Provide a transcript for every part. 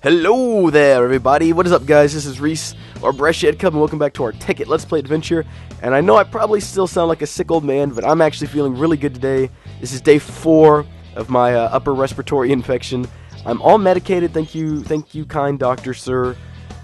Hello there, everybody. What is up, guys? This is Reese, or Breshead Cub, and welcome back to our Tekkit Let's Play adventure. And I know I probably still sound like a sick old man, but I'm actually feeling really good today. This is day 4 of my upper respiratory infection. I'm all medicated, thank you, kind doctor, sir.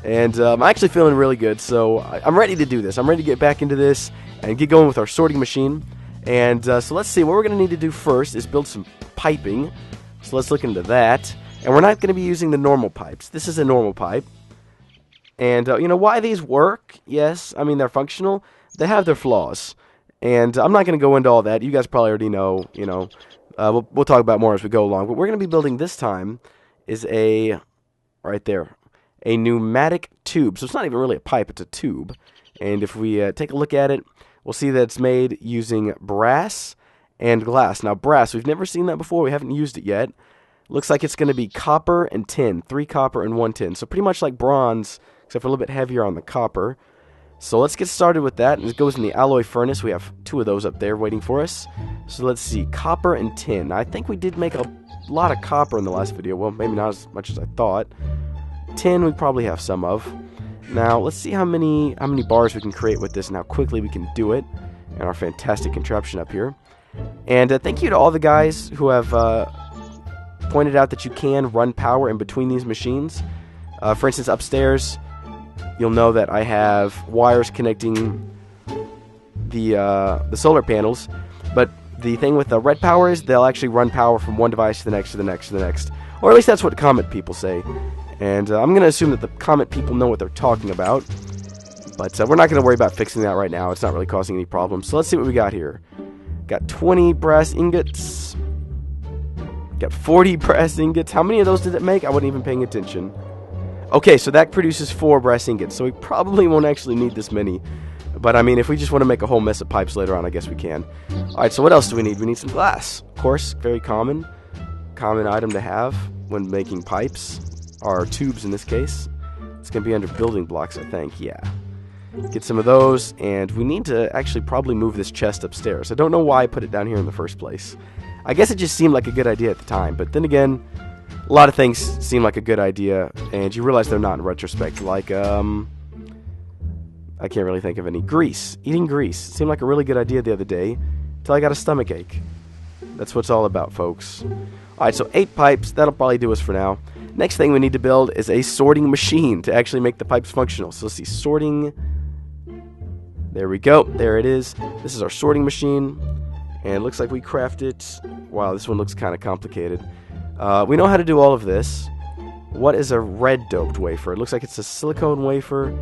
And I'm actually feeling really good, so I'm ready to do this. I'm ready to get back into this and get going with our sorting machine. And so let's see, what we're going to need to do first is build some piping. So let's look into that. And we're not going to be using the normal pipes. This is a normal pipe. And, you know, why these work? Yes, I mean, they're functional. They have their flaws. And I'm not going to go into all that. You guys probably already know, you know. We'll talk about more as we go along. What we're going to be building this time is right there, a pneumatic tube. So it's not even really a pipe, it's a tube. And if we take a look at it, we'll see that it's made using brass and glass. Now, brass, we've never seen that before. We haven't used it yet. Looks like it's going to be copper and tin. 3 copper and 1 tin. So pretty much like bronze, except for a little bit heavier on the copper. So let's get started with that. And it goes in the alloy furnace. We have 2 of those up there waiting for us. So let's see. Copper and tin. Now, I think we did make a lot of copper in the last video. Well, maybe not as much as I thought. Tin we probably have some of. Now, let's see how many bars we can create with this and how quickly we can do it. And our fantastic contraption up here. And thank you to all the guys who have pointed out that you can run power in between these machines. For instance, upstairs, you'll know that I have wires connecting the solar panels, but the thing with the red power is they'll actually run power from one device to the next, to the next, to the next. Or at least that's what the comment people say. And I'm going to assume that the comment people know what they're talking about. But we're not going to worry about fixing that right now. It's not really causing any problems. So let's see what we got here. Got 20 brass ingots. Got 40 brass ingots. How many of those did it make? I wasn't even paying attention. Okay, so that produces 4 brass ingots. So we probably won't actually need this many. But I mean, if we just want to make a whole mess of pipes later on, I guess we can. Alright, so what else do we need? We need some glass. Of course, very common item to have when making pipes. Or tubes in this case. It's going to be under building blocks, I think. Yeah. Get some of those. And we need to actually probably move this chest upstairs. I don't know why I put it down here in the first place. I guess it just seemed like a good idea at the time, but then again, a lot of things seem like a good idea, and you realize they're not in retrospect, like, I can't really think of any. Grease. Eating grease. Seemed like a really good idea the other day, until I got a stomach ache. That's what it's all about, folks. Alright, so 8 pipes, that'll probably do us for now. Next thing we need to build is a sorting machine to actually make the pipes functional. So let's see, sorting. There we go, there it is. This is our sorting machine. And it looks like we craft it. Wow, this one looks kind of complicated. We know how to do all of this. What is a red doped wafer? It looks like it's a silicone wafer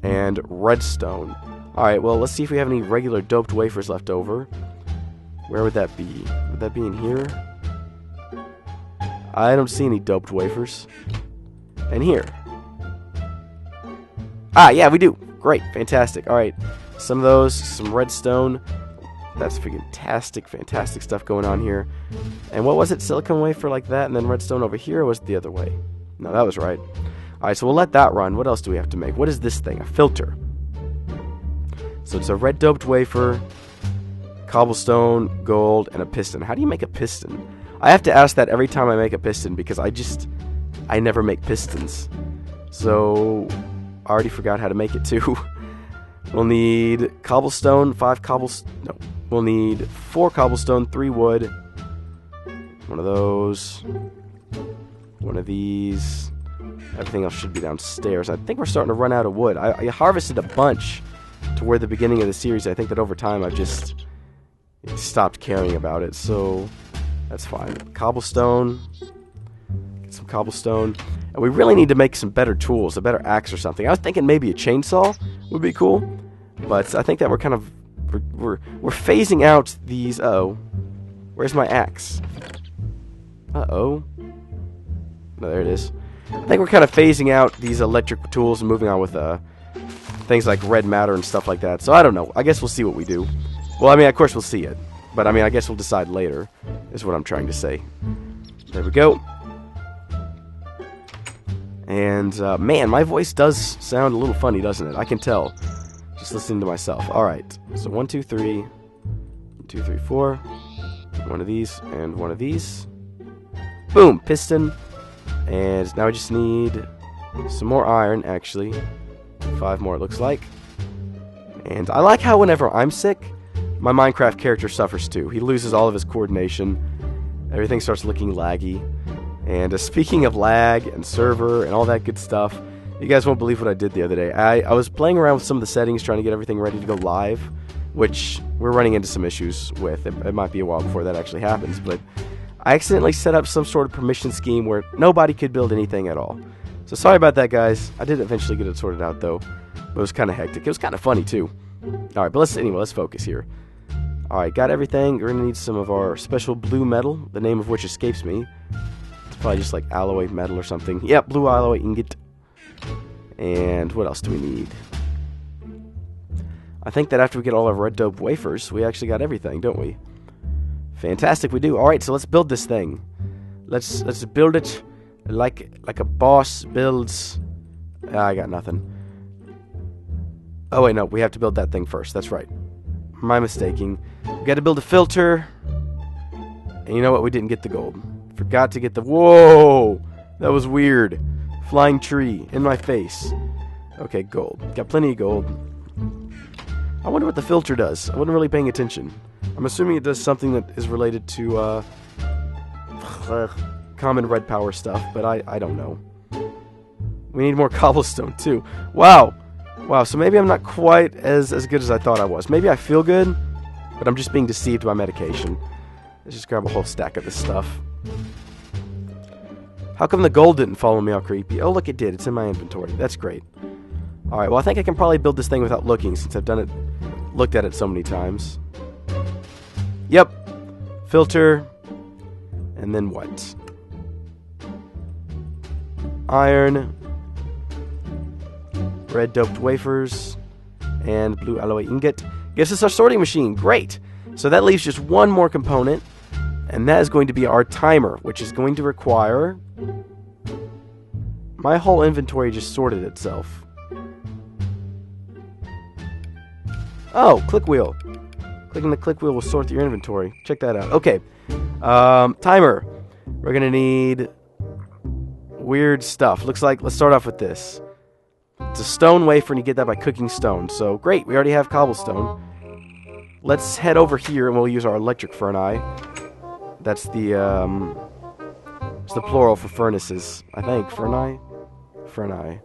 and redstone. Alright, well, let's see if we have any regular doped wafers left over. Where would that be? Would that be in here? I don't see any doped wafers. And here. Ah, yeah, we do. Great, fantastic. Alright, some of those, some redstone. That's fantastic stuff going on here. And what was it? Silicone wafer like that, and then redstone over here, or was it the other way? No, that was right. Alright, so we'll let that run. What else do we have to make? What is this thing? A filter. So it's a red doped wafer, cobblestone, gold, and a piston. How do you make a piston? I have to ask that every time I make a piston, because I never make pistons. So, I already forgot how to make it too. We'll need cobblestone, 5 cobblestone, no. We'll need 4 cobblestone, 3 wood, one of those, one of these. Everything else should be downstairs. I think we're starting to run out of wood. I harvested a bunch toward the beginning of the series. I think that over time I've just stopped caring about it, so that's fine. Cobblestone, get some cobblestone. And we really need to make some better tools, a better axe or something. I was thinking maybe a chainsaw would be cool, but I think that we're kind of we're phasing out these. Uh-oh, where's my axe? Uh-oh, no, there it is. I think we're kind of phasing out these electric tools and moving on with things like red matter and stuff like that. So I don't know. I guess we'll see what we do. Well, I mean, of course we'll see it, but I mean, I guess we'll decide later. Is what I'm trying to say. There we go. And, man, my voice does sound a little funny, doesn't it? I can tell. Just listening to myself. Alright. So 1, 2, 3. 1, 2, 3, 4. One of these and one of these. Boom! Piston. And now I just need some more iron, actually. 5 more, it looks like. And I like how whenever I'm sick, my Minecraft character suffers too. He loses all of his coordination. Everything starts looking laggy. And speaking of lag and server and all that good stuff, you guys won't believe what I did the other day. I was playing around with some of the settings, trying to get everything ready to go live, which we're running into some issues with. It might be a while before that actually happens, but I accidentally set up some sort of permission scheme where nobody could build anything at all. So sorry about that, guys. I did eventually get it sorted out, though. But it was kind of hectic. It was kind of funny, too. Alright, but let's focus here. Alright, got everything. We're going to need some of our special blue metal, the name of which escapes me. It's probably just like alloy metal or something. Yep, blue alloy ingot. And what else do we need? I think that after we get all our red dope wafers, we actually got everything, don't we? Fantastic, we do. Alright, so let's build this thing. Let's build it like a boss builds. I got nothing. Oh wait, no, we have to build that thing first. That's right. My mistaking. We got to build a filter. And you know what? We didn't get the gold. Forgot to get the... Whoa! That was weird. Flying tree in my face. Okay, gold. Got plenty of gold. I wonder what the filter does. I wasn't really paying attention. I'm assuming it does something that is related to common red power stuff, but I don't know. We need more cobblestone too. Wow. Wow, so maybe I'm not quite as good as I thought I was. Maybe I feel good, but I'm just being deceived by medication. Let's just grab a whole stack of this stuff. How come the gold didn't follow me all creepy? Oh, look, it did. It's in my inventory. That's great. Alright, well, I think I can probably build this thing without looking, since I've looked at it so many times. Yep. Filter. And then what? Iron. Red doped wafers. And blue alloy ingot. Gives us our sorting machine. Great. So that leaves just one more component. And that is going to be our timer, which is going to require... My whole inventory just sorted itself. Oh, click wheel. Clicking the click wheel will sort your inventory. Check that out. Okay. Timer. We're going to need weird stuff. Looks like, let's start off with this. It's a stone wafer, and you get that by cooking stone. So, great. We already have cobblestone. Let's head over here, and we'll use our electric furnace. That's the, it's the plural for furnaces, I think. Furnace? Furnace.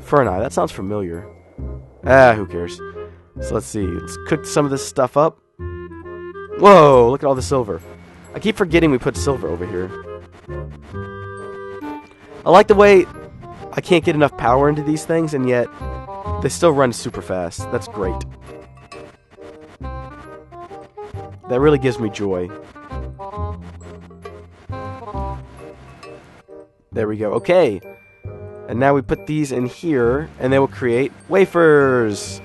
Furnace. That sounds familiar. Ah, who cares? So let's see. Let's cook some of this stuff up. Whoa, look at all the silver. I keep forgetting we put silver over here. I like the way I can't get enough power into these things, and yet they still run super fast. That's great. That really gives me joy. There we go. Okay. And now we put these in here, and they will create wafers.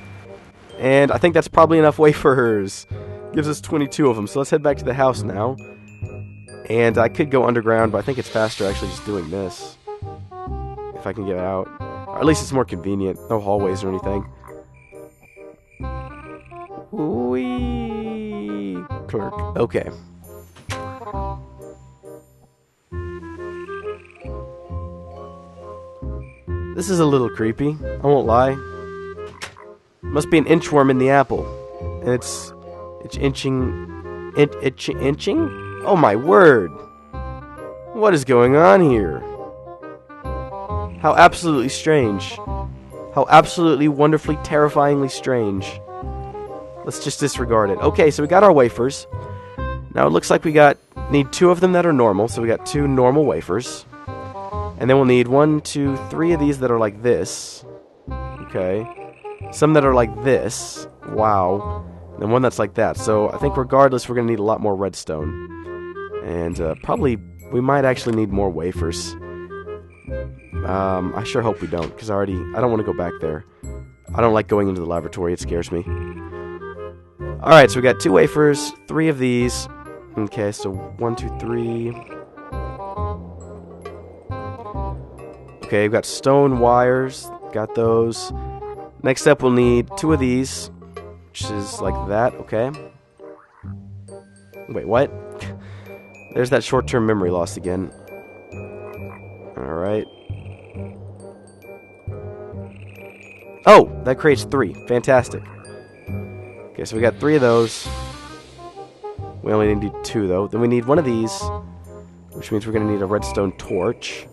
And I think that's probably enough wafers. Gives us 22 of them. So let's head back to the house now. And I could go underground, but I think it's faster actually just doing this. If I can get out. Or at least it's more convenient. No hallways or anything. Whee! Clerk. Okay. This is a little creepy. I won't lie. Must be an inchworm in the apple. And it's inching. Inching? Oh my word. What is going on here? How absolutely strange. How absolutely wonderfully terrifyingly strange. Let's just disregard it. Okay, so we got our wafers. Now it looks like we need 2 of them that are normal. So we got 2 normal wafers. And then we'll need 1, 2, 3 of these that are like this. Okay. Some that are like this. Wow. And then one that's like that. So I think regardless, we're going to need a lot more redstone. And probably we might actually need more wafers. I sure hope we don't, because I don't want to go back there. I don't like going into the laboratory. It scares me. Alright, so we got 2 wafers, 3 of these. Okay, so 1, 2, 3... Okay, we've got stone wires. Got those. Next up, we'll need 2 of these. Which is like that. Okay. Wait, what? There's that short-term memory loss again. Oh, that creates 3. Fantastic. Okay, so we got 3 of those. We only need 2, though. Then we need one of these, which means we're going to need a redstone torch.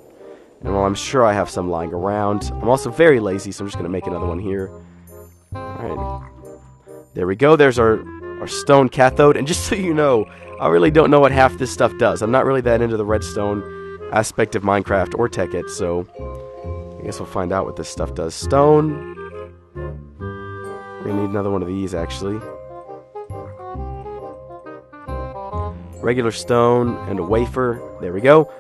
And while I'm sure I have some lying around, I'm also very lazy, so I'm just going to make another one here. Alright. There we go. There's our stone cathode. And just so you know, I really don't know what half this stuff does. I'm not really that into the redstone aspect of Minecraft or Tekkit, so I guess we'll find out what this stuff does. Stone. We're going to need another one of these, actually. Regular stone and a wafer. There we go.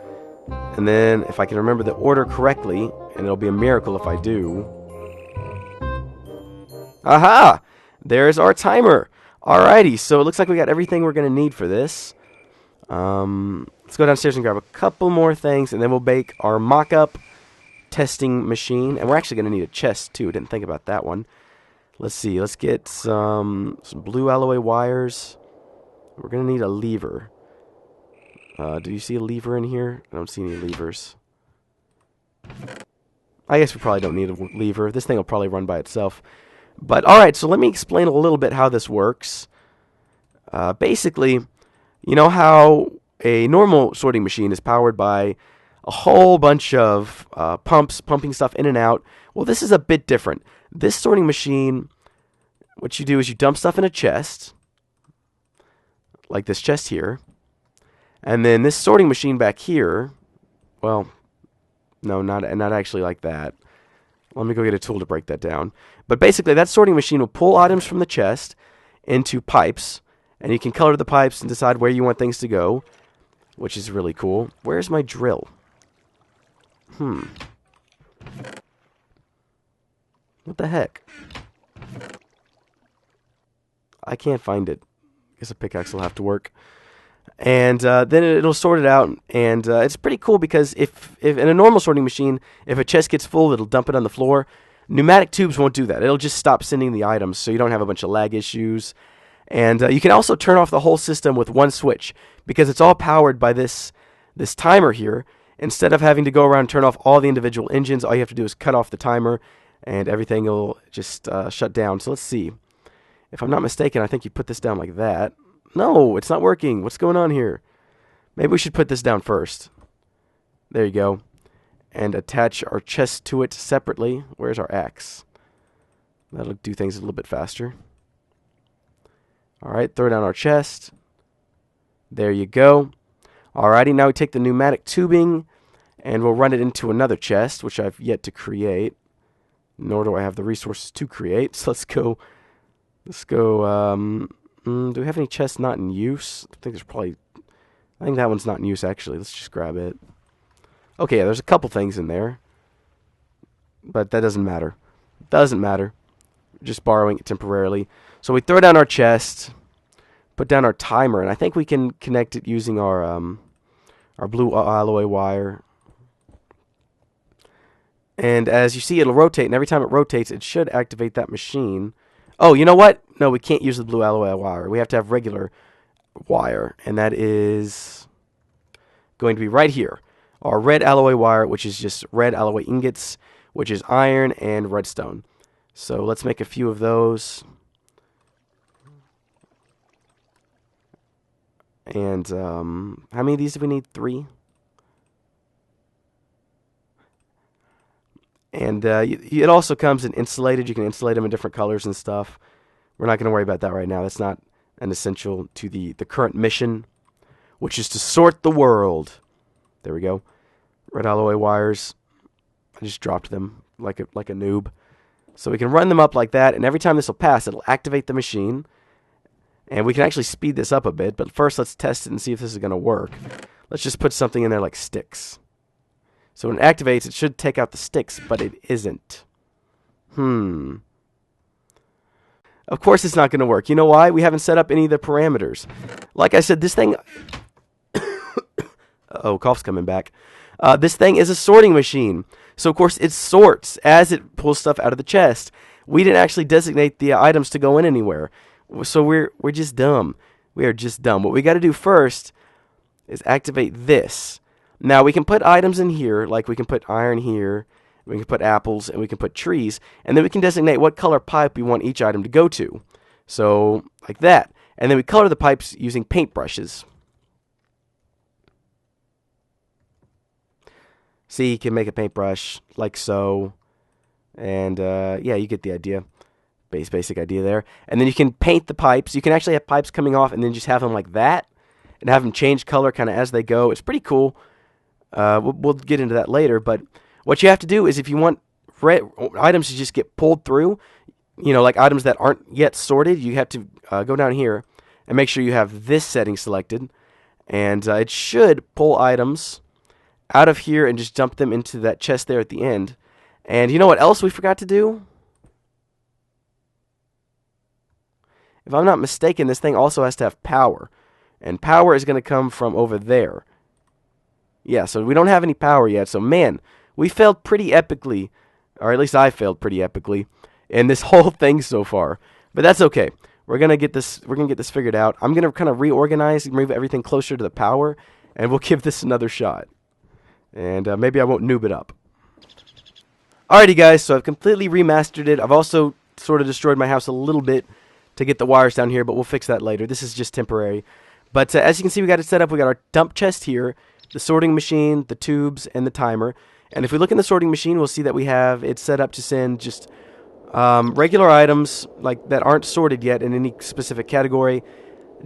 And then, if I can remember the order correctly, and it'll be a miracle if I do. Aha! There's our timer. Alrighty, so it looks like we got everything we're going to need for this. Let's go downstairs and grab a couple more things, and then we'll bake our mock-up testing machine. And we're actually going to need a chest, too. Didn't think about that one. Let's see. Let's get some blue alloy wires. We're going to need a lever. Do you see a lever in here? I don't see any levers. I guess we probably don't need a lever. This thing will probably run by itself. But, alright, so let me explain a little bit how this works. Basically, you know how a normal sorting machine is powered by a whole bunch of pumps, pumping stuff in and out? Well, this is a bit different. This sorting machine, what you do is you dump stuff in a chest, like this chest here. And then this sorting machine back here, well, no, not actually like that. Let me go get a tool to break that down. But basically, that sorting machine will pull items from the chest into pipes, and you can color the pipes and decide where you want things to go, which is really cool. Where's my drill? What the heck? I can't find it. Guess a pickaxe will have to work. And then it'll sort it out, and it's pretty cool because if in a normal sorting machine, if a chest gets full, it'll dump it on the floor. Pneumatic tubes won't do that. It'll just stop sending the items, so you don't have a bunch of lag issues. And you can also turn off the whole system with one switch, because it's all powered by this timer here. Instead of having to go around and turn off all the individual engines, all you have to do is cut off the timer, and everything will just shut down. So let's see. If I'm not mistaken, I think you put this down like that. No, it's not working. What's going on here? Maybe we should put this down first. There you go. And attach our chest to it separately. Where's our axe? That'll do things a little bit faster. Alright, throw down our chest. There you go. Alrighty, now we take the pneumatic tubing and we'll run it into another chest, which I've yet to create. Nor do I have the resources to create. So let's go. Do we have any chests not in use? I think that one's not in use, actually. Let's just grab it. Okay, yeah, there's a couple things in there. But that doesn't matter. Doesn't matter. Just borrowing it temporarily. So we throw down our chest, put down our timer, and I think we can connect it using our blue alloy wire. And as you see, it'll rotate, and every time it rotates, it should activate that machine. Oh, you know what? No, we can't use the blue alloy wire. We have to have regular wire, and that is going to be right here. Our red alloy wire, which is just red alloy ingots, which is iron and redstone. So let's make a few of those. And how many of these do we need? 3. And it also comes in insulated. You can insulate them in different colors and stuff. We're not going to worry about that right now. That's not an essential to the current mission, which is to sort the world. There we go. Red alloy wires. I just dropped them like a noob. So we can run them up like that, and every time this will pass, it'll activate the machine. And we can actually speed this up a bit, but first let's test it and see if this is going to work. Let's just put something in there like sticks. So when it activates, it should take out the sticks, but it isn't. Of course it's not going to work. You know why? We haven't set up any of the parameters. Like I said, this thing... Uh-oh, cough's coming back. This thing is a sorting machine. So, of course, it sorts as it pulls stuff out of the chest. We didn't actually designate the items to go in anywhere. So we're just dumb. We are just dumb. What we got to do first is activate this. Now, we can put items in here, like we can put iron here, we can put apples, and we can put trees, and then we can designate what color pipe we want each item to go to. So, like that. And then we color the pipes using paintbrushes. See, you can make a paintbrush like so. And, yeah, you get the idea. Basic idea there. And then you can paint the pipes. You can actually have pipes coming off and then just have them like that. And have them change color kind of as they go. It's pretty cool. We'll get into that later. But what you have to do is if you want items to just get pulled through, you know, like items that aren't yet sorted, you have to go down here and make sure you have this setting selected. And it should pull items out of here and just dump them into that chest there at the end. And you know what else we forgot to do? If I'm not mistaken, this thing also has to have power. And power is going to come from over there. Yeah, so we don't have any power yet. So, man, we failed pretty epically. Or at least I failed pretty epically in this whole thing so far. But that's okay. We're going to get this figured out. I'm going to kind of reorganize and move everything closer to the power. And we'll give this another shot. And maybe I won't noob it up. Alrighty, guys. So I've completely remastered it. I've also sort of destroyed my house a little bit to get the wires down here, but we'll fix that later. This is just temporary. But as you can see, we got it set up. We got our dump chest here, the sorting machine, the tubes, and the timer. And if we look in the sorting machine, we'll see that we have it set up to send just regular items like that aren't sorted yet in any specific category,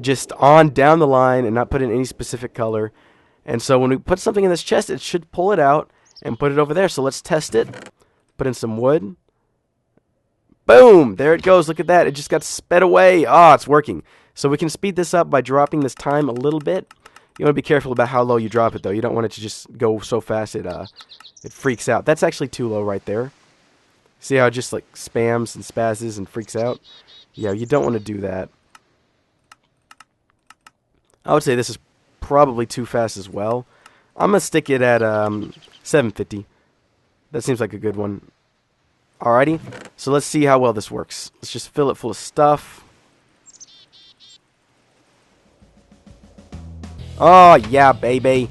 just on down the line and not put in any specific color. And so when we put something in this chest, it should pull it out and put it over there. So let's test it. Put in some wood. Boom! There it goes. Look at that. It just got sped away. Ah, it's working. So we can speed this up by dropping this time a little bit. You want to be careful about how low you drop it, though. You don't want it to just go so fast it freaks out. That's actually too low right there. See how it just like spams and spazzes and freaks out? Yeah, you don't want to do that. I would say this is probably too fast as well. I'm going to stick it at 750. That seems like a good one. Alrighty, so let's see how well this works. Let's just fill it full of stuff. Oh, yeah, baby.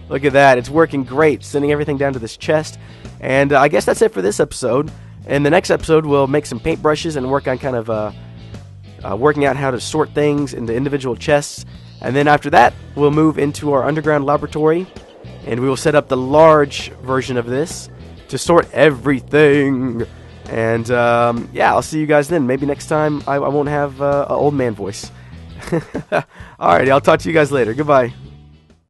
Look at that. It's working great. Sending everything down to this chest. And I guess that's it for this episode. In the next episode, we'll make some paintbrushes and work on kind of working out how to sort things into individual chests. And then after that, we'll move into our underground laboratory. And we will set up the large version of this to sort everything. And yeah, I'll see you guys then. Maybe next time I won't have an old man voice. Alrighty, I'll talk to you guys later. Goodbye.